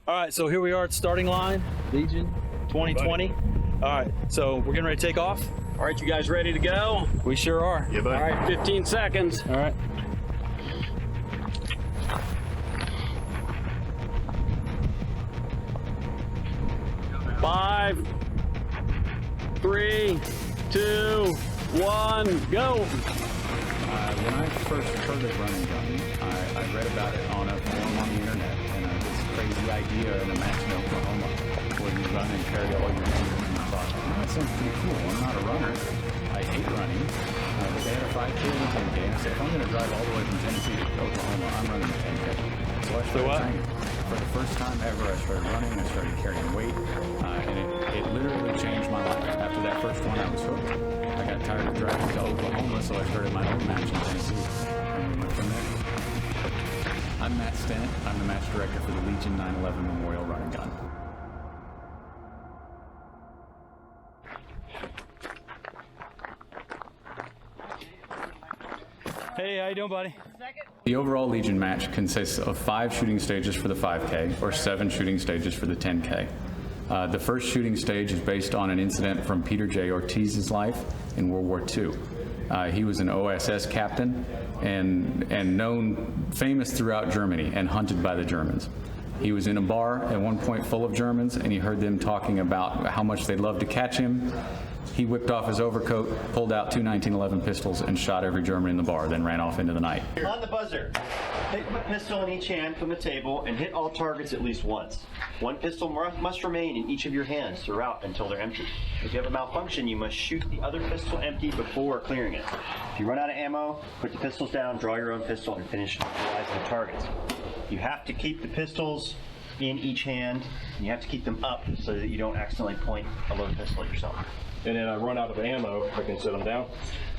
All right, so here we are at starting line, Legion 2020. All right, so we're getting ready to take off. All right, you guys ready to go? We sure are. Yeah, buddy. All right, 15 seconds. All right. Five, 3, 2, 1, go. When I first heard of run and gun, I read about it on a forum on the internet, and this crazy idea in a match in Oklahoma where you run and carry all your gear, and I thought, oh, that sounds pretty cool. I'm not a runner. I hate running, but they had a 5K and a 10K, and I said, if I'm going to drive all the way from Tennessee to Oklahoma, I'm running the 10K. So I started training. For the first time ever, I started running, I started carrying weight, and it literally changed my life. After that first one, I was hooked. I got tired of driving to Oklahoma, so I started my own match in Tennessee, and we went from there. I'm Matt Stennett. I'm the match director for the Legion 9/11 Memorial Run and Gun. Hey, how you doing, buddy? The overall Legion match consists of 5 shooting stages for the 5K, or 7 shooting stages for the 10K. The first shooting stage is based on an incident from Peter J. Ortiz's life in World War II. He was an OSS captain and famous throughout Germany and hunted by the Germans. He was in a bar at one point full of Germans, and he heard them talking about how much they'd love to catch him. He whipped off his overcoat, pulled out 2 1911 pistols, and shot every German in the bar, then ran off into the night. On the buzzer, take a pistol in each hand from the table and hit all targets at least once. One pistol must remain in each of your hands throughout until they're empty. If you have a malfunction, you must shoot the other pistol empty before clearing it. If you run out of ammo, put the pistols down, draw your own pistol, and finish neutralizing the targets. You have to keep the pistols in each hand, and you have to keep them up so that you don't accidentally point a loaded pistol at yourself. And then I run out of ammo, I can set them down.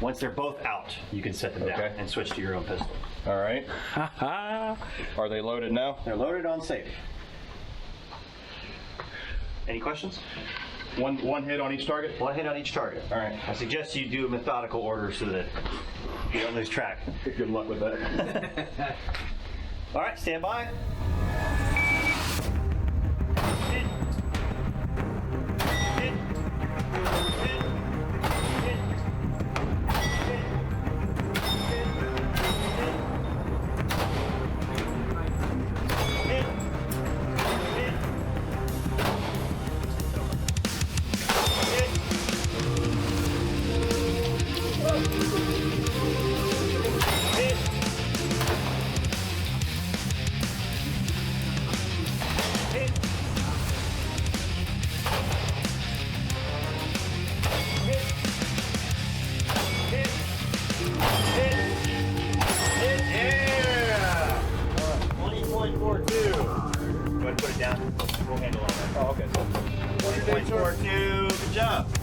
Once they're both out, you can set them down and switch to your own pistol. All right. Are they loaded now? They're loaded on safe. Any questions? One hit on each target? One hit on each target. All right. I suggest you do a methodical order so that you don't lose track. Good luck with that. All right, stand by.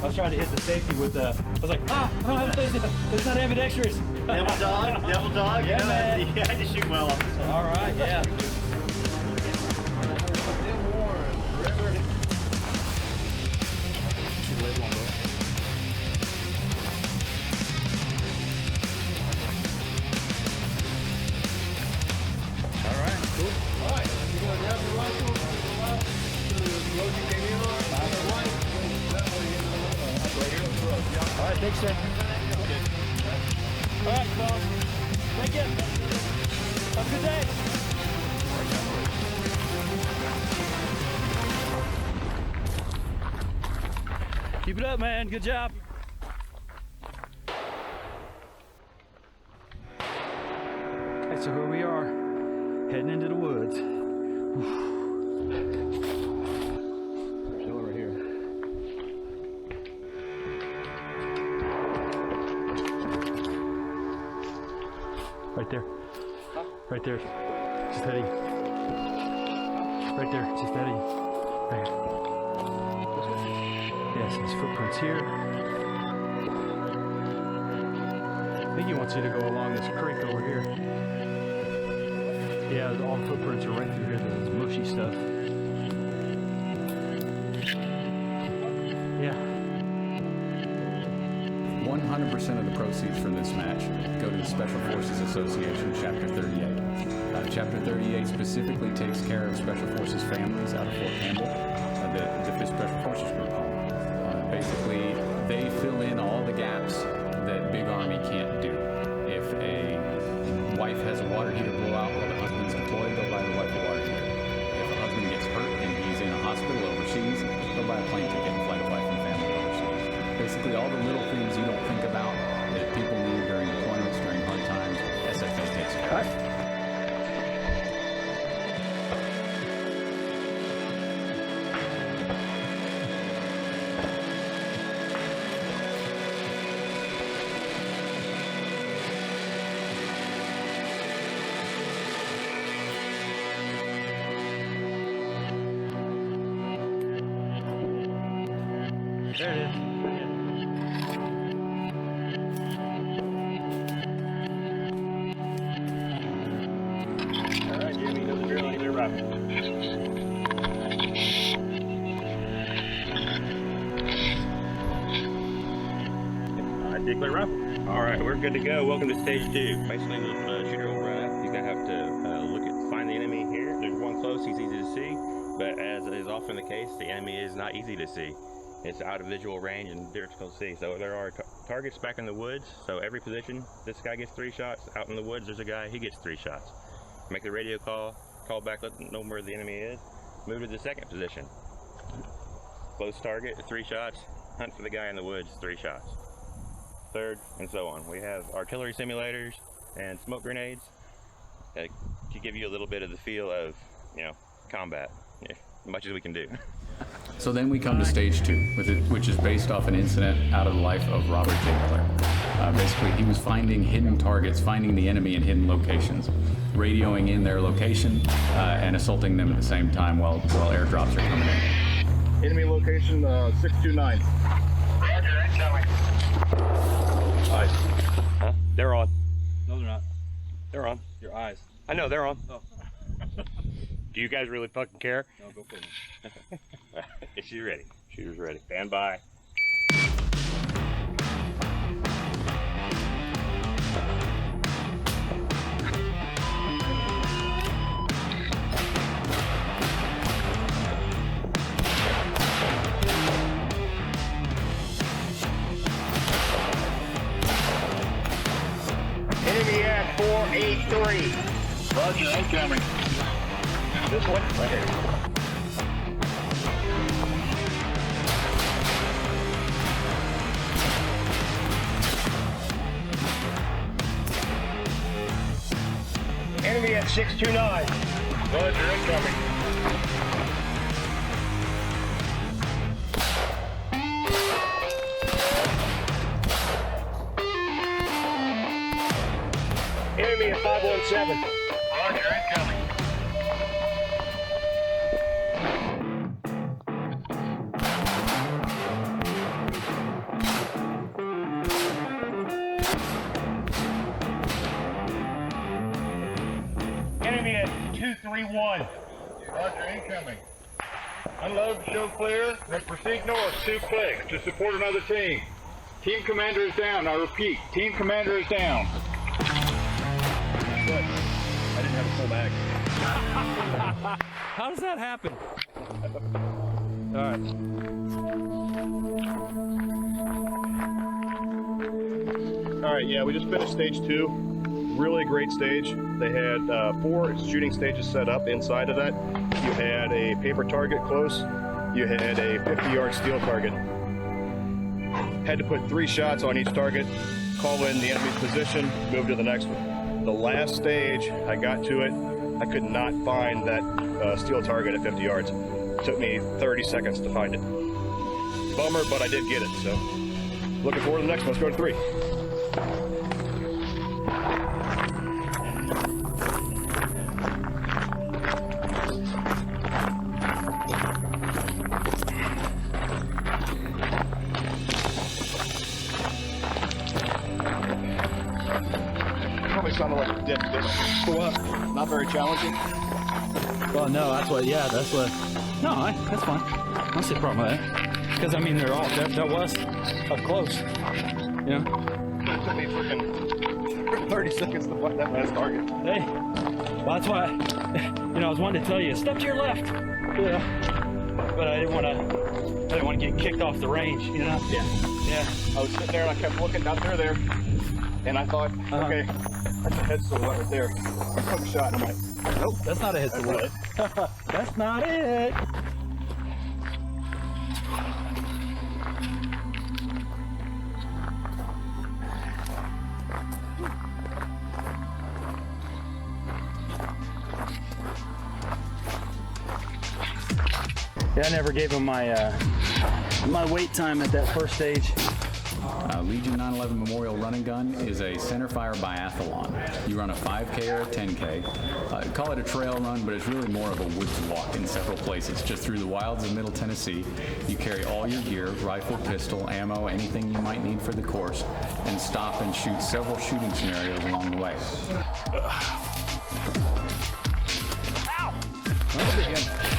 I was trying to hit the safety with the, I was like, I don't have safety. There's not ambidextrous. Devil dog, devil dog. Yeah, man. You had to shoot well off this one. All right, yeah. All right, cool. All right, you're going to grab your rifle, to the road you came in on, All right, thanks, sir. All right, fellas. Thank you. Have a good day. Keep it up, man. Good job. Okay, so here we are, heading into the woods. Right there. Right there. Just heading. Right there. Just heading. Right here. Yes, his footprints here. I think he wants you to go along this creek over here. Yeah, all the footprints are right through here. This mushy stuff. Yeah. 100% of the proceeds from this match go to the Special Forces Association, Chapter 38. Chapter 38 specifically takes care of Special Forces families out of Fort Campbell, the 5th Special Forces Group home. Basically, they fill in all the gaps that Big Army can't do. If a wife has a water heater blow out while the husband's deployed, they'll buy the wife a water heater. If a husband gets hurt and he's in a hospital overseas, they'll buy a plane ticket and fly the wife and family overseas. Basically, all the little things you don't think about that people need during deployments, during hard times, SFA takes care of. There it is. All right, Jimmy, know the drill. I need to wrap. I did clear wrap. All right, we're good to go. Welcome to stage 2. Basically, the shooter will run up. He's gonna have to find the enemy here. There's one close. He's easy to see, but as is often the case, the enemy is not easy to see. It's out of visual range and difficult to see. So there are targets back in the woods. So every position, this guy gets 3 shots. Out in the woods, there's a guy, he gets 3 shots. Make the radio call back, let them know where the enemy is. Move to the second position. Close target, 3 shots. Hunt for the guy in the woods, 3 shots. Third, and so on. We have artillery simulators and smoke grenades to give you a little bit of the feel of, combat, as much as we can do. So then we come to stage 2, which is based off an incident out of the life of Robert J. Miller. Basically, he was finding hidden targets, finding the enemy in hidden locations, radioing in their location, and assaulting them at the same time while airdrops are coming in. Enemy location 629. Roger, incoming. Eyes. Huh? They're on. No, they're not. They're on. Your eyes. I know, they're on. Oh. Do you guys really fucking care? No, go for it. Is she ready? Shooter's ready. Stand by. Enemy at 483. Roger, incoming. This one? Right here. Enemy at 629. Roger, incoming. Enemy at 517. Roger, incoming. Enemy at 231. Roger, incoming. Unload, show clear, then proceed north 2 clicks to support another team. Team commander is down. I repeat, team commander is down. Good. I didn't have a full bag. How does that happen? All right. All right, yeah, we just finished stage 2. Really great stage. They had 4 shooting stages set up inside of that. You had a paper target close. You had a 50-yard steel target. Had to put 3 shots on each target, call in the enemy's position, move to the next one. The last stage, I got to it. I could not find that steel target at 50 yards. It took me 30 seconds to find it. Bummer, but I did get it, so. Looking forward to the next one. Let's go to 3. Probably sounded like a dick, didn't it? For what? Not very challenging. Well, no, that's what. No, that's fine. I don't see a problem with that. Because I mean, that was up close. You know. It took me freaking 30 seconds to find that last target. Hey, Well, that's why, you know, I was wanting to tell you, step to your left. Yeah. But I didn't want to get kicked off the range, you know? Yeah. I was sitting there and I kept looking out there. And I thought, okay, that's a head silhouette right there. I took a shot and I'm like, Nope, that's not a head silhouette. That's not it. Yeah, I never gave him my my wait time at that first stage. Legion 9/11 Memorial Run and Gun is a centerfire biathlon. You run a 5K or a 10K. Call it a trail run, but it's really more of a woods walk in several places, just through the wilds of Middle Tennessee. You carry all your gear, rifle, pistol, ammo, anything you might need for the course, and stop and shoot several shooting scenarios along the way.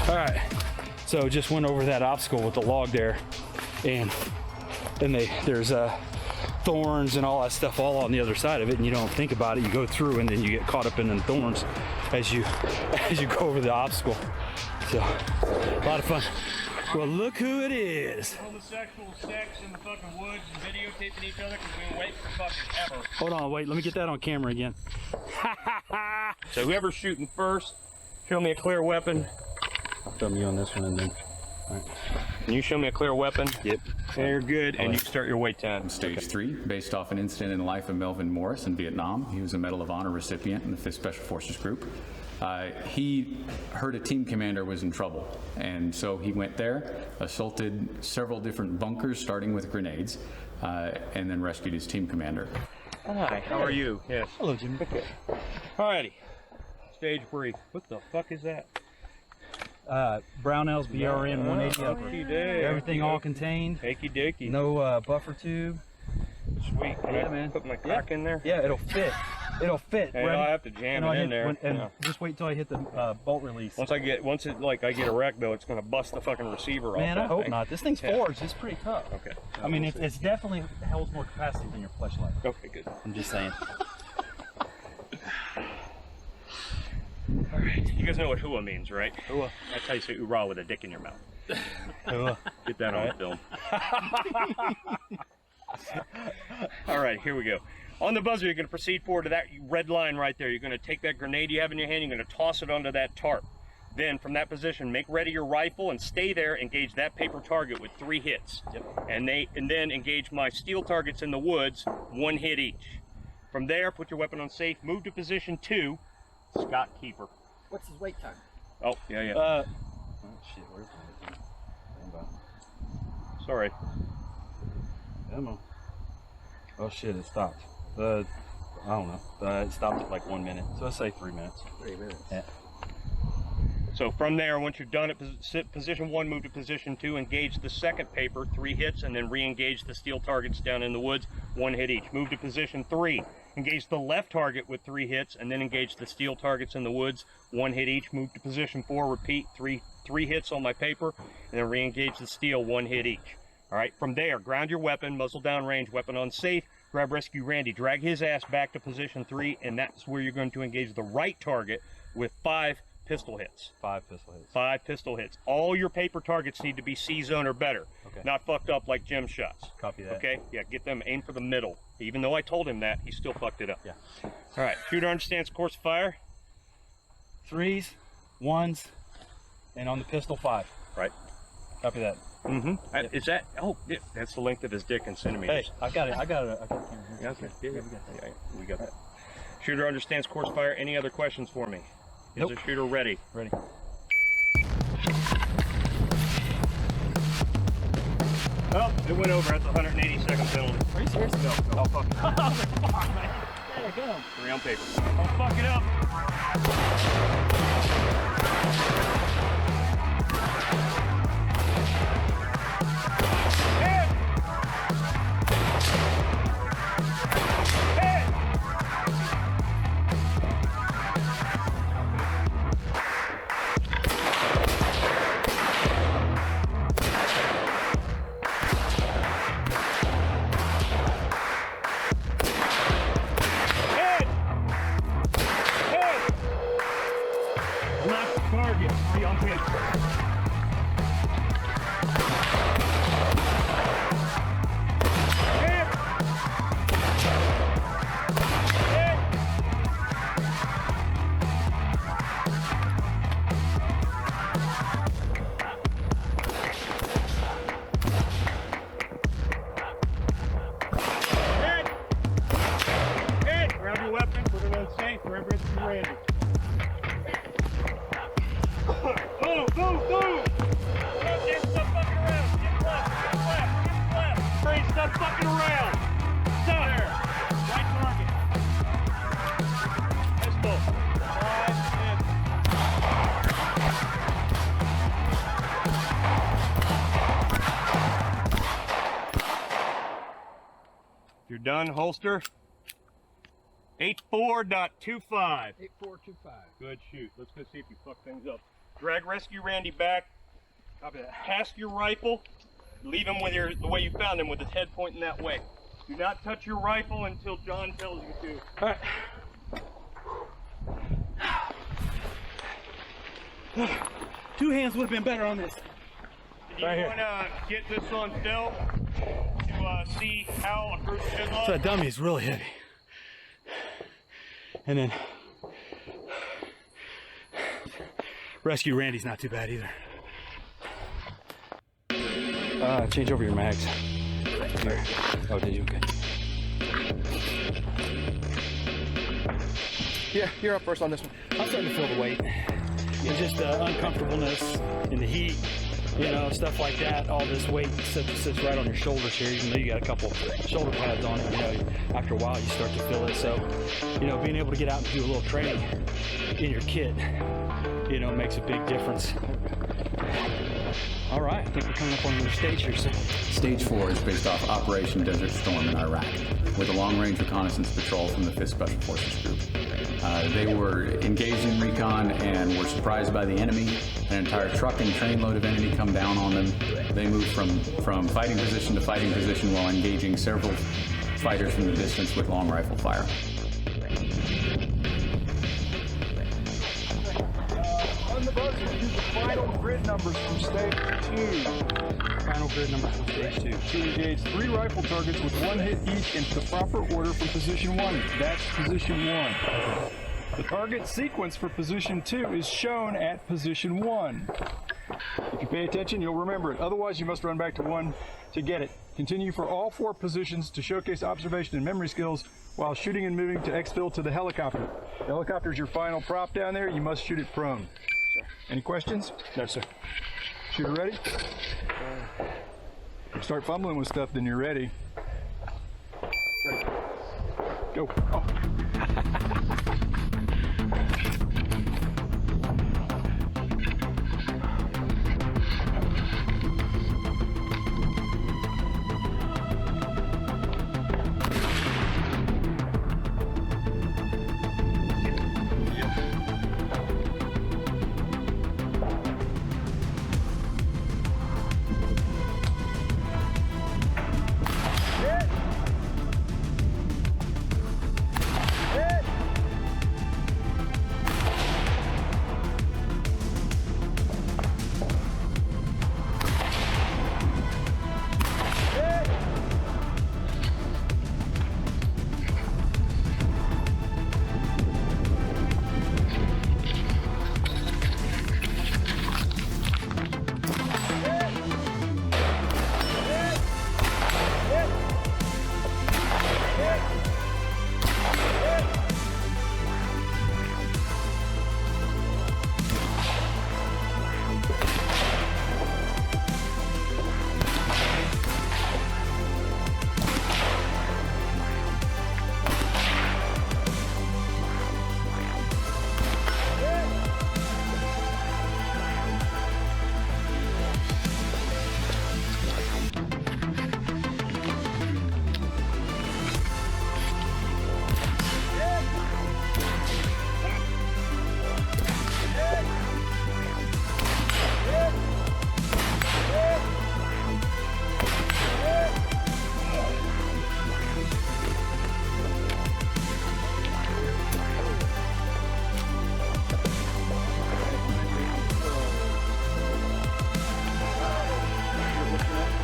All right, so just went over that obstacle with the log there, and there's thorns and all that stuff all on the other side of it, and you don't think about it. You go through, and then you get caught up in the thorns as you go over the obstacle. So a lot of fun. Well, look who it is. Homosexual sex in the fucking woods and videotaping each other because we've been waiting for fucking ever. Hold on, wait. Let me get that on camera again. So whoever's shooting first, show me a clear weapon. I'll film you on this one, and then. All right. Can you show me a clear weapon? Yep. And you're good, and you start your wait time. Stage 3, based off an incident in the life of Melvin Morris in Vietnam. He was a Medal of Honor recipient in the 5th Special Forces Group. He heard a team commander was in trouble, and so he went there, assaulted several different bunkers, starting with grenades, and then rescued his team commander. Hi, how are you? Yes. Hello, Jimmy. Okay. Alrighty. Stage brief. What the fuck is that? Brownells BRN 180 upper. Everything all contained. Akey dokey. No buffer tube. Sweet. Can Yeah, I man. put my cock in there? Yeah, it'll fit. It'll fit. Hey, I'll have to jam it in there. Yeah. Just wait till I hit the bolt release. Once I get erect though, it's gonna bust the fucking receiver off. Man, I that hope thing. not. This thing's forged. It's pretty tough. Okay. I mean, it's definitely holds more capacity than your fleshlight. Okay, good. I'm just saying. All right. You guys know what hua means, right? Hua. That's how you say hoorah with a dick in your mouth. Hua. Get that on film. All right, here we go. On the buzzer, you're going to proceed forward to that red line right there. You're going to take that grenade you have in your hand, you're going to toss it onto that tarp. Then, from that position, make ready your rifle and stay there. Engage that paper target with 3 hits. Yep. And then engage my steel targets in the woods, 1 hit each. From there, put your weapon on safe, move to position 2, Scott Keeper. What's his wait time? Oh, yeah. Oh, shit, where's the wait time? Sorry. Ammo. Oh, shit, it stopped. I don't know. It stopped at like 1 minute. So let's say 3 minutes. 3 minutes. Yeah. So from there, once you're done at position 1, move to position 2, engage the second paper, 3 hits, and then re-engage the steel targets down in the woods, 1 hit each. Move to position 3, engage the left target with 3 hits, and then engage the steel targets in the woods, 1 hit each. Move to position 4, repeat, three hits on my paper, and then re-engage the steel, 1 hit each. All right, from there, ground your weapon, muzzle down range, weapon on safe, grab rescue Randy, drag his ass back to position 3, and that's where you're going to engage the right target with 5 pistol hits. 5 pistol hits. 5 pistol hits. All your paper targets need to be C-zone or better. Okay. Not fucked up like Jim shots. Copy that. Okay? Yeah, get them, aim for the middle. Even though I told him that, he still fucked it up. Yeah. All right, shooter understands course of fire. 3s, 1s, and on the pistol 5. Right. Copy that. Mm-hmm. Is that, oh, yeah, that's the length of his dick in centimeters. Hey, I got it. I got the camera here. Yeah, okay. Yeah, we got that. Shooter understands course of fire. Any other questions for me? Is the shooter ready? Ready. Oh, it went over. That's a 180-second penalty. Are you serious? No. Oh, fuck it. I was like, come on, man. There you go. 3 on paper. Don't fuck it up. Head! Boom, boom, boom! Stop fucking around. Get left, get left, get left. Great, stop fucking around. Stop there. Right target. Pistol. Slide in. You're done, holster. 84.25. 8425. Good shoot. Let's go see if you fuck things up. Drag rescue Randy back. Copy that. Cast your rifle. Leave him with the way you found him, with his head pointing that way. Do not touch your rifle until John tells you to. All right. Two hands would have been better on this. Do you want to get this on stealth to see how a person is So on? that dummy is really heavy. And then rescue Randy's not too bad either. Change over your mags. Here. Oh, did you? Okay. Yeah, you're up first on this one. I'm starting to feel the weight. It's just uncomfortableness in the heat, you know, stuff like that. All this weight sits right on your shoulders here, even though you got a couple shoulder pads on it. You know, after a while you start to feel it. So, you know, being able to get out and do a little training in your kit, you know, makes a big difference. All right, I think we're coming up on another stage here. So. Stage 4 is based off Operation Desert Storm in Iraq, with a long-range reconnaissance patrol from the 5th Special Forces Group. They were engaged in recon and were surprised by the enemy. An entire truck and trainload of enemy come down on them. They moved from fighting position to fighting position while engaging several fighters from the distance with long rifle fire. On the buzzer, use the final grid numbers from stage 2. Final grid number from stage 2. To engage 3 rifle targets with 1 hit each into the proper order from position 1. That's position 1. The target sequence for position 2 is shown at position 1. If you pay attention, you'll remember it. Otherwise, you must run back to 1 to get it. Continue for all 4 positions to showcase observation and memory skills while shooting and moving to exfil to the helicopter. The helicopter is your final prop down there. You must shoot it prone. Any questions? No, sir. Shooter ready? If you start fumbling with stuff, then you're ready. Ready. Go. Oh.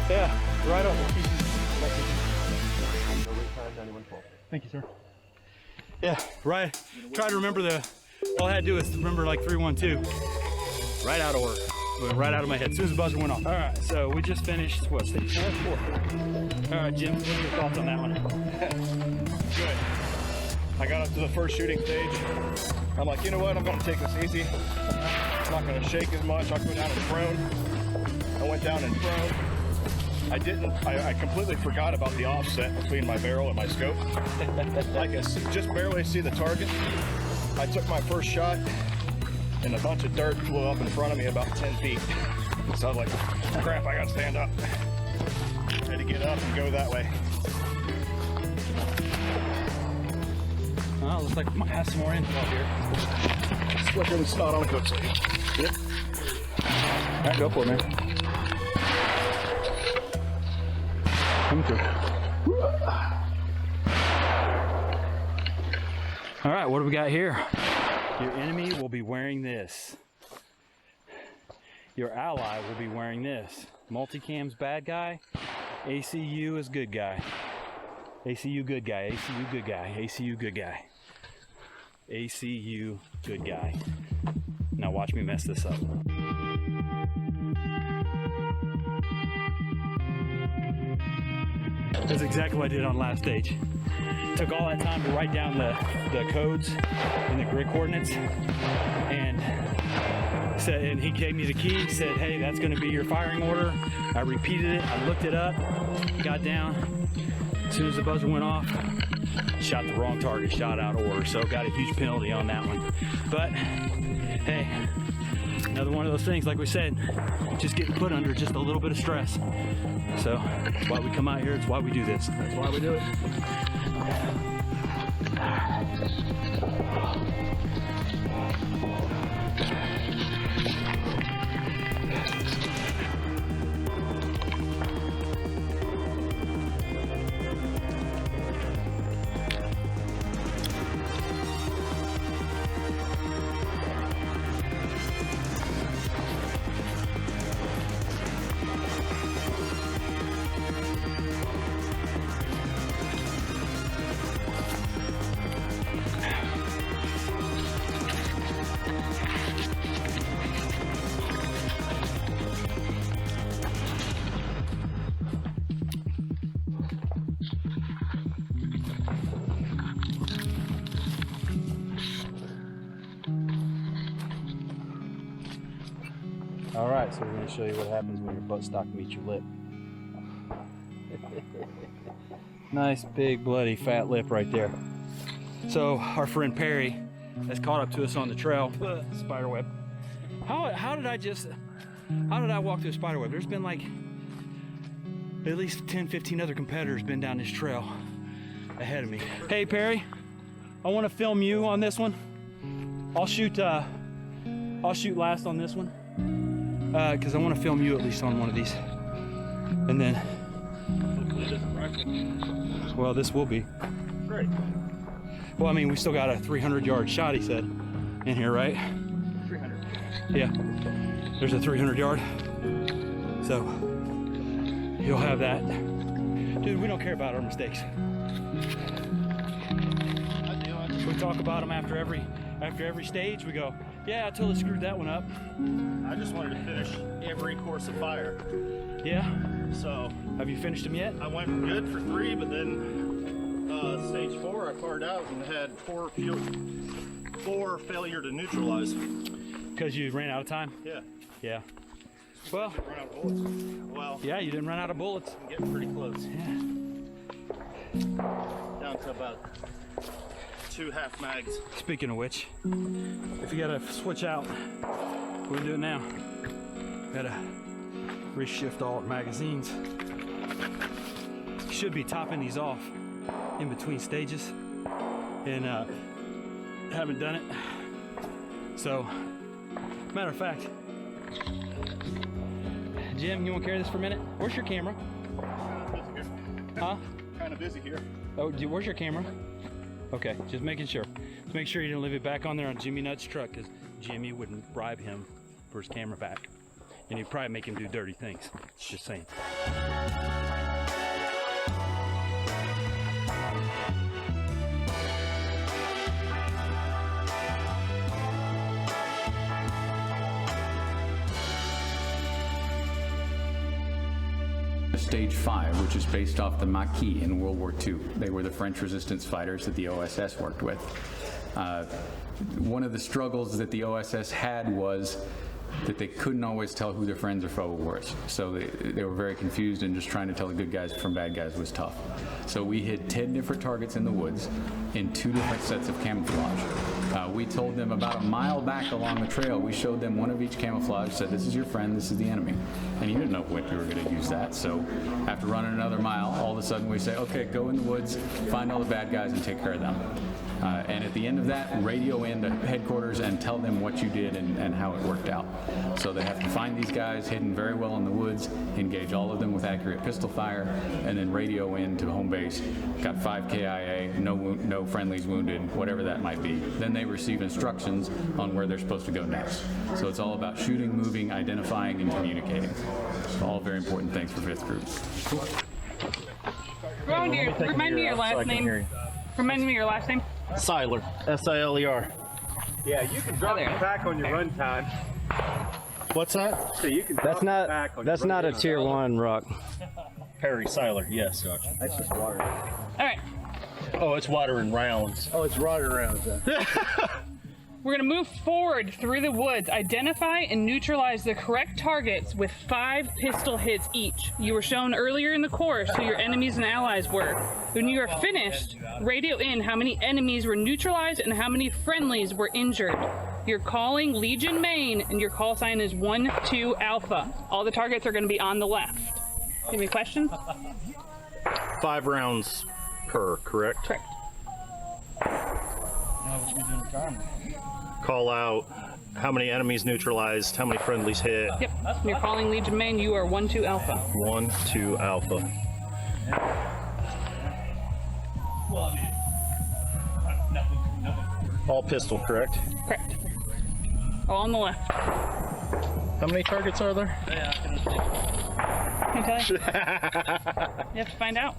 Yeah, right on. Thank you, sir. Yeah, right. Try to remember all I had to do is remember like 3, 1, 2. Right out of order. Went right out of my head as soon as the buzzer went off. All right, so we just finished, what, stage 4? All right, Jim, what are your thoughts on that one? Good. I got up to the first shooting stage. I'm like, you know what? I'm going to take this easy. I'm not going to shake as much. I'll go down in prone. I went down in prone. I completely forgot about the offset between my barrel and my scope. I could just barely see the target. I took my first shot, and a bunch of dirt flew up in front of me about 10 feet. So I was like, crap, I got to stand up. I had to get up and go that way. Well, looks like we might have some more intel here. Flicker the snot on the cook sleeve. Yep. All right, go for it, man. Come through. All right, what do we got here? Your enemy will be wearing this. Your ally will be wearing this. Multicam's bad guy. ACU is good guy. ACU good guy. ACU good guy. ACU good guy. ACU good guy. Now watch me mess this up. That's exactly what I did on last stage. Took all that time to write down the codes and the grid coordinates, and he gave me the key, said, hey, that's going to be your firing order. I repeated it, I looked it up, got down. As soon as the buzzer went off, shot the wrong target, shot out of order, so got a huge penalty on that one. But hey, another one of those things, like we said, just getting put under just a little bit of stress. So that's why we come out here, it's why we do this. That's why we do it. All right, so we're going to show you what happens when your buttstock meets your lip. Nice, big, bloody, fat lip right there. So our friend Perry has caught up to us on the trail. Spiderweb. How did I walk through a spiderweb? There's been like at least 10, 15 other competitors been down this trail ahead of me. Hey Perry, I want to film you on this one. I'll shoot last on this one. Because I want to film you at least on one of these. And then, well, this will be. Great. Well, I mean, we still got a 300-yard shot, he said, in here, right? 300. Yeah. There's a 300-yard. So, you'll have that. Dude, we don't care about our mistakes. We talk about them after every stage. We go, yeah, I totally screwed that one up. I just wanted to finish every course of fire. Yeah? So, Have you finished them yet? I went good for 3, but then stage 4 I fired out and had 4 failure to neutralize. Because you ran out of time? Yeah. Yeah. Well, Ran out of bullets. Well, yeah, you didn't run out of bullets. I'm getting pretty close. Yeah. Down to about 2 half mags. Speaking of which, if you gotta switch out, we're gonna do it now. Gotta reshift all our magazines. Should be topping these off in between stages, and haven't done it. So, matter of fact, Jim, you wanna carry this for a minute? Where's your camera? Huh? Kind of busy here. Oh, where's your camera? Okay, just making sure. Just make sure you didn't leave it back on there on Jimmy Nutt's truck, because Jimmy wouldn't bribe him for his camera back. And he'd probably make him do dirty things. Just saying. Stage 5, which is based off the Maquis in World War II. They were the French resistance fighters that the OSS worked with. One of the struggles that the OSS had was that they couldn't always tell who their friends or foe was. So they were very confused, and just trying to tell the good guys from bad guys was tough. So we hid 10 different targets in the woods in 2 different sets of camouflage. We told them about a mile back along the trail, we showed them one of each camouflage, said this is your friend, this is the enemy. And you didn't know when you were going to use that. So after running another mile, all of a sudden we say, okay, go in the woods, find all the bad guys and take care of them. And at the end of that, radio in to headquarters and tell them what you did and how it worked out. So they have to find these guys hidden very well in the woods, engage all of them with accurate pistol fire, and then radio in to home base. Got 5 KIA, no friendlies wounded, whatever that might be. Then they receive instructions on where they're supposed to go next. So it's all about shooting, moving, identifying, and communicating. All very important things for 5th Group. Remind me your last name. Remind me your last name. Siler, S-I-L-E-R. Yeah, you can drop it back on your run time. What's that? So you can That's not a tier 1 rock. Perry Siler, yes. That's just water. All right. Oh, it's water and rounds. Oh, it's water rounds. We're going to move forward through the woods, identify and neutralize the correct targets with 5 pistol hits each. You were shown earlier in the course who your enemies and allies were. When you are finished, radio in how many enemies were neutralized and how many friendlies were injured. You're calling Legion Main, and your call sign is 1-2 Alpha. All the targets are going to be on the left. Any questions? 5 rounds per, correct? Correct. Call out how many enemies neutralized, how many friendlies hit. Yep. You're calling Legion Main. You are 1-2 Alpha. 1-2 Alpha. All pistol, correct? Correct. All on the left. How many targets are there? Can I tell you? You have to find out.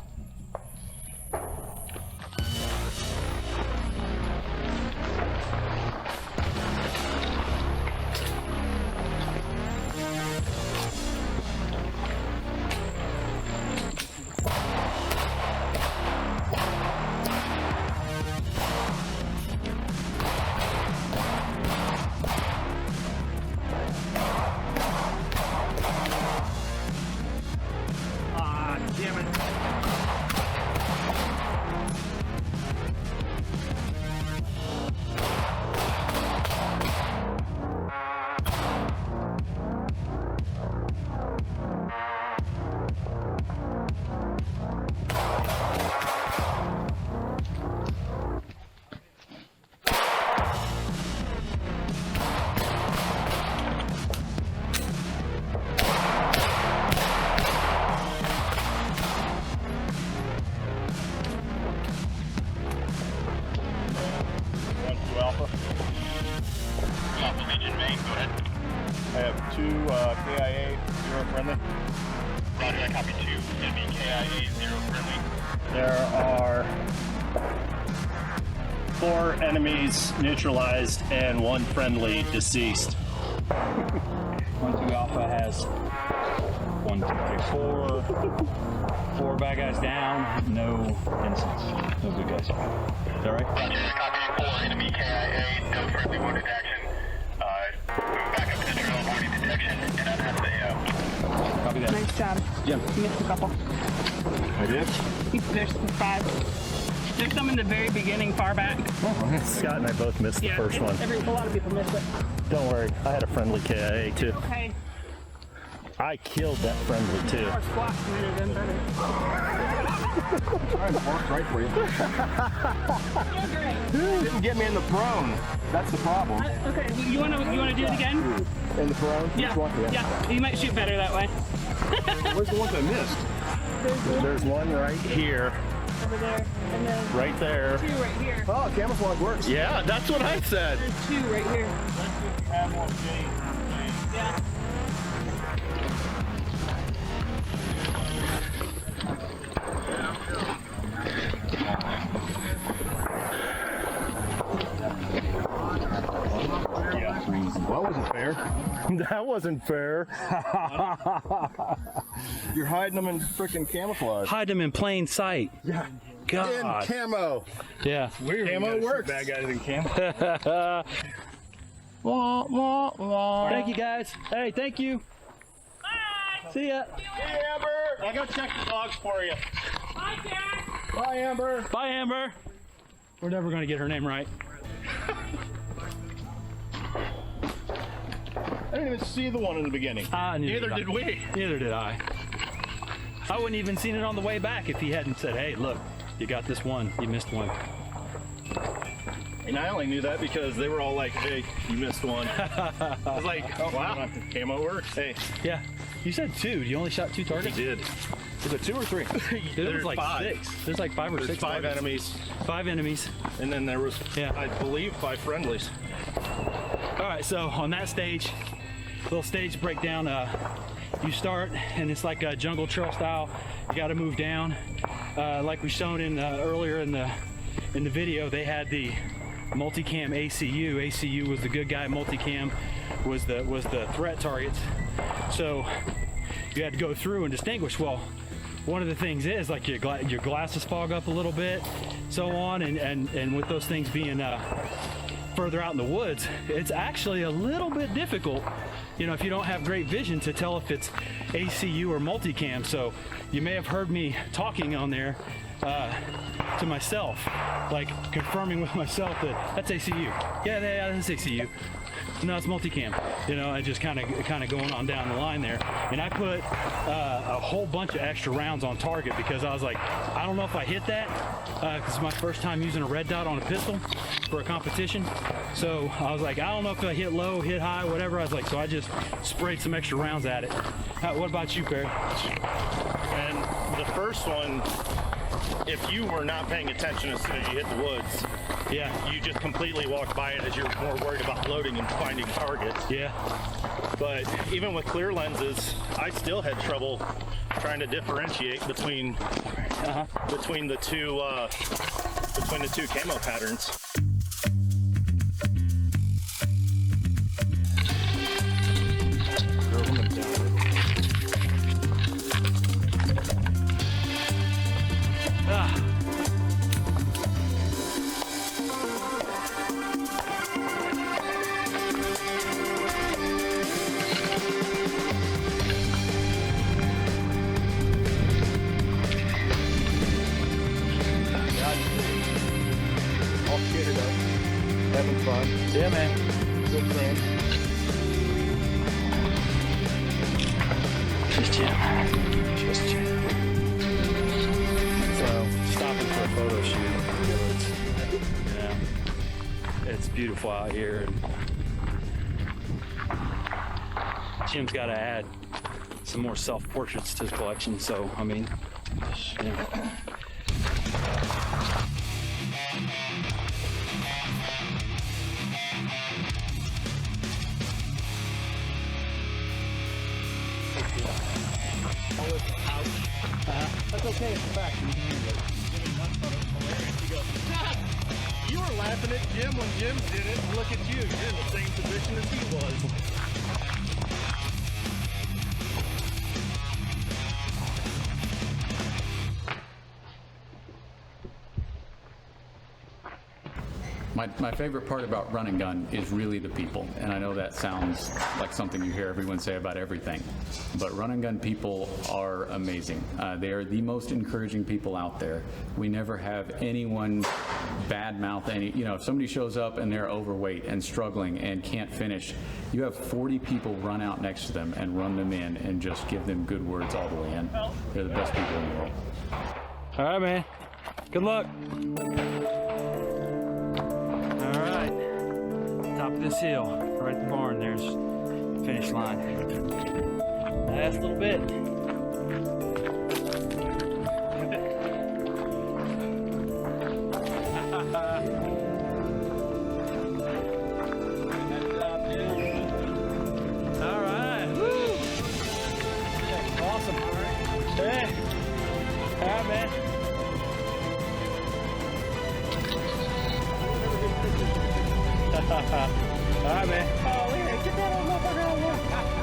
I have 2 KIA, 0 friendly. Roger, I copy 2. Enemy KIA, 0 friendly. There are 4 enemies neutralized and 1 friendly deceased. 1-2 Alpha has 1, 2, 3, 4 bad guys down, no innocents, no good guys. Is that right? Roger, copy 4. Enemy KIA, no friendly wounded action. Move back up to the trail, avoiding detection, and I'm at the Copy that. Nice job. Jim. You missed a couple. I did? There's 5. There's some in the very beginning, far back. Scott and I both missed the first one. A lot of people missed it. Don't worry, I had a friendly KIA too. Okay. I killed that friendly too. Our squad committed them better. Right for you. Didn't get me in the prone. That's the problem. Okay, you wanna do it again? In the prone? Yeah. Yeah. You might shoot better that way. Where's the ones I missed? There's one right here. Over there, and then Right there. 2 right here. Oh, camouflage works. Yeah, that's what I said. There's 2 right here. Yeah. Well, that wasn't fair. That wasn't fair. You're hiding them in freaking camouflage. Hide them in plain sight. Yeah. God. In camo. Yeah. Camo works. Bad guys in camo. Wah, wah, wah. Thank you guys. Hey, thank you. Bye. See ya. Hey, Amber. I go check the dogs for you. Bye, Jack. Bye, Amber. Bye, Amber. We're never going to get her name right. I didn't even see the one in the beginning. Neither did we. Neither did I. I wouldn't even seen it on the way back if he hadn't said, hey, look, you got this one. You missed one. And I only knew that because they were all like, hey, you missed one. I was like, oh, wow, camo works. Hey. Yeah. You said 2. You only shot 2 targets? He did. Is it 2 or 3? There's like 5. 6. There's like 5 or 6 5 targets. enemies. 5 enemies. And then there was, Yeah. I believe, 5 friendlies. All right, so on that stage, little stage breakdown, you start and it's like a jungle trail style. You got to move down. Like we shown in earlier in the video, they had the multicam ACU. ACU was the good guy. Multicam was the threat targets. So you had to go through and distinguish. Well, one of the things is like your glasses fog up a little bit, so on, and with those things being further out in the woods, it's actually a little bit difficult, you know, if you don't have great vision to tell if it's ACU or multicam. So you may have heard me talking on there to myself, like confirming with myself that that's ACU. Yeah, that's ACU. No, it's multicam. You know, and just kind of going on down the line there. And I put a whole bunch of extra rounds on target because I was like, I don't know if I hit that because it's my first time using a red dot on a pistol for a competition. So I was like, I don't know if I hit low, hit high, whatever. I was like, so I just sprayed some extra rounds at it. What about you, Perry? And the first one, if you were not paying attention as soon as you hit the woods, yeah, you just completely walked by it as you're more worried about loading and finding targets. Yeah. But even with clear lenses, I still had trouble trying to differentiate between the two camo patterns. Having fun. Yeah, man. Good friend. Just Jim. So, stopping for a photo shoot. Yeah. It's beautiful out here. Jim's got to add some more self-portraits to his collection, so, I mean, yeah. That's okay, it's back. You were laughing at Jim when Jim did it, and look at you, you're in the same position as he was. My favorite part about run and gun is really the people, and I know that sounds like something you hear everyone say about everything, but run and gun people are amazing. They are the most encouraging people out there. We never have anyone badmouth any, you know, if somebody shows up and they're overweight and struggling and can't finish, you have 40 people run out next to them and run them in and just give them good words all the way in. They're the best people in the world. All right, man. Good luck. All right. Top of this hill, right at the barn, there's the finish line. Last little bit. All right. Woo. Awesome. All right. Hey. All right, man. All right, man. Oh, yeah, get that old motherfucker on there.